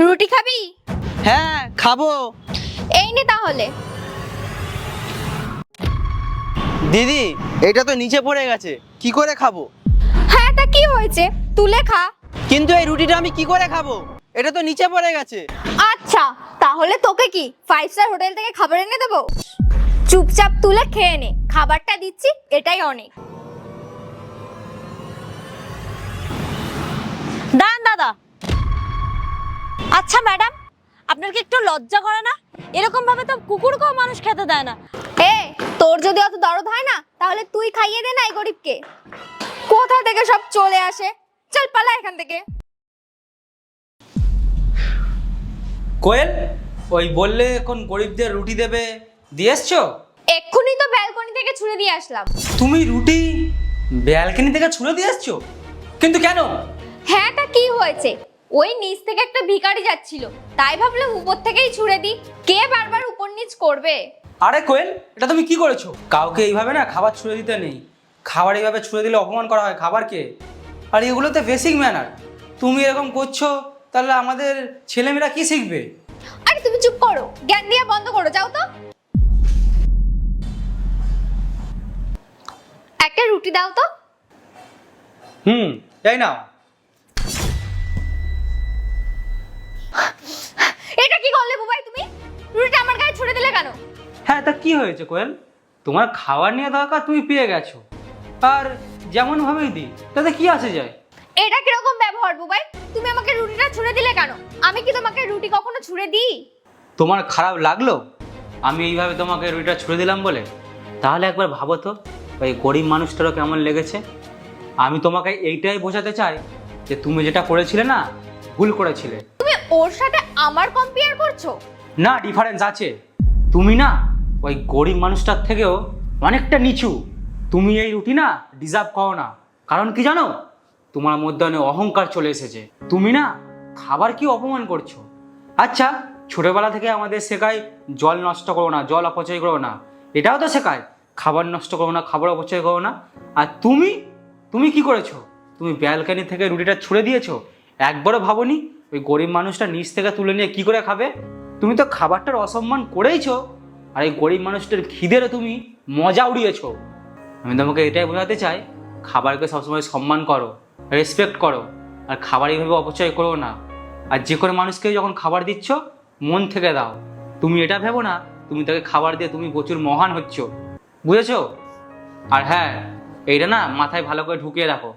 রুটি খাবি? হ্যাঁ খাবো। এই নে তাহলে। দিদি এটা তো নিচে পড়ে গেছে, কি করে খাবো? হ্যাঁ তা কি হয়েছে, তুলে খা। কিন্তু এই রুটিটা আমি কি করে খাবো? এটা তো নিচে পড়ে গেছে। আচ্ছা তাহলে তোকে কি 5 স্টার হোটেল থেকে খাবার এনে দেবো? চুপচাপ তুলে খেয়ে নে, খাবারটা দিচ্ছি এটাই অনেক। দাঁড়ান দাদা। আচ্ছা ম্যাডাম, আপনার কি একটু লজ্জা করে না? এরকম ভাবে তো কুকুরকেও মানুষ খেতে দেয় না। এ তোর যদি অত দরদ হয় না তাহলে তুই খাইয়ে দে না এই গরিবকে। কোথা থেকে সব চলে আসে, চল পালা এখান থেকে। কোয়েল, ওই বললে এখন গরিবদের রুটি দেবে, দিয়ে এসছো? এক্ষুনি তো ব্যালকনি থেকে ছুঁড়ে দিয়ে আসলাম। তুমি রুটি ব্যালকনি থেকে ছুঁড়ে দিয়ে এসছো? কিন্তু কেন? হ্যাঁ তা কি হয়েছে, ওই নিচ থেকে একটা ভিখারি যাচ্ছিল, তাই ভাবলাম উপর থেকেই ছুঁড়ে দিই, কে বারবার উপর নিচ করবে। আরে কোয়েল, এটা তুমি কি করেছো? কাউকে এইভাবে না খাবার ছুঁড়ে দিতে নেই। খাবার এইভাবে ছুঁড়ে দিলে অপমান করা হয় খাবারকে। আর এগুলোতে বেসিক ম্যানার। তুমি এরকম করছো, তাহলে আমাদের ছেলেমেয়েরা কি শিখবে? আরে তুমি চুপ করো, জ্ঞান দিয়া বন্ধ করো, যাও তো। একটা রুটি দাও তো। তাই নাও। এটা কি করলে বুবাই তুমি? রুটিটা আমার গায়ে ছুঁড়ে দিলে কেন? হ্যাঁ তা কি হয়েছে কোয়েল? তোমার খাবার নিয়ে দরকার, তুমি পেয়ে গেছো। আর যেমন ভাবেই দিই তাতে কি আসে যায়? এটা কিরকম ব্যবহার বুবাই? তুমি আমাকে রুটিটা ছুঁড়ে দিলে কেন? আমি কি তোমাকে রুটি কখনো ছুঁড়ে দিই? তোমার খারাপ লাগলো আমি এইভাবে তোমাকে রুটিটা ছুঁড়ে দিলাম বলে? তাহলে একবার ভাবো তো ওই গরিব মানুষটারও কেমন লেগেছে। আমি তোমাকে এইটাই বোঝাতে চাই যে তুমি যেটা করেছিলে না, ভুল করেছিলে। তুমি ওর সাথে আমার কম্পেয়ার করছো? না, ডিফারেন্স আছে। তুমি না ওই গরিব মানুষটার থেকেও অনেকটা নিচু। তুমি এই রুটি না ডিজার্ভ করো না। কারণ কি জানো? তোমার মধ্যে অনেক অহংকার চলে এসেছে। তুমি না খাবার কি অপমান করছো। আচ্ছা, ছোটবেলা থেকে আমাদের শেখায় জল নষ্ট করো না, জল অপচয় করো না। এটাও তো শেখায় খাবার নষ্ট করো না, খাবার অপচয় করো না। আর তুমি তুমি কি করেছো? তুমি ব্যালকনি থেকে রুটিটা ছুঁড়ে দিয়েছো। একবারও ভাবোনি ওই গরিব মানুষটা নিচ থেকে তুলে নিয়ে কি করে খাবে? তুমি তো খাবারটার অসম্মান করেইছো। আর এই গরিব মানুষটার খিদেরও তুমি মজা উড়িয়েছো। আমি তোমাকে এটাই বোঝাতে চাই, খাবারকে সবসময় সম্মান করো, রেসপেক্ট করো। আর খাবার এইভাবে অপচয় করো না। আর যে কোনো মানুষকে যখন খাবার দিচ্ছ মন থেকে দাও। তুমি এটা ভেবো না তুমি তাকে খাবার দিয়ে তুমি প্রচুর মহান হচ্ছ। বুঝেছো? আর হ্যাঁ, এইটা না মাথায় ভালো করে ঢুকিয়ে রাখো।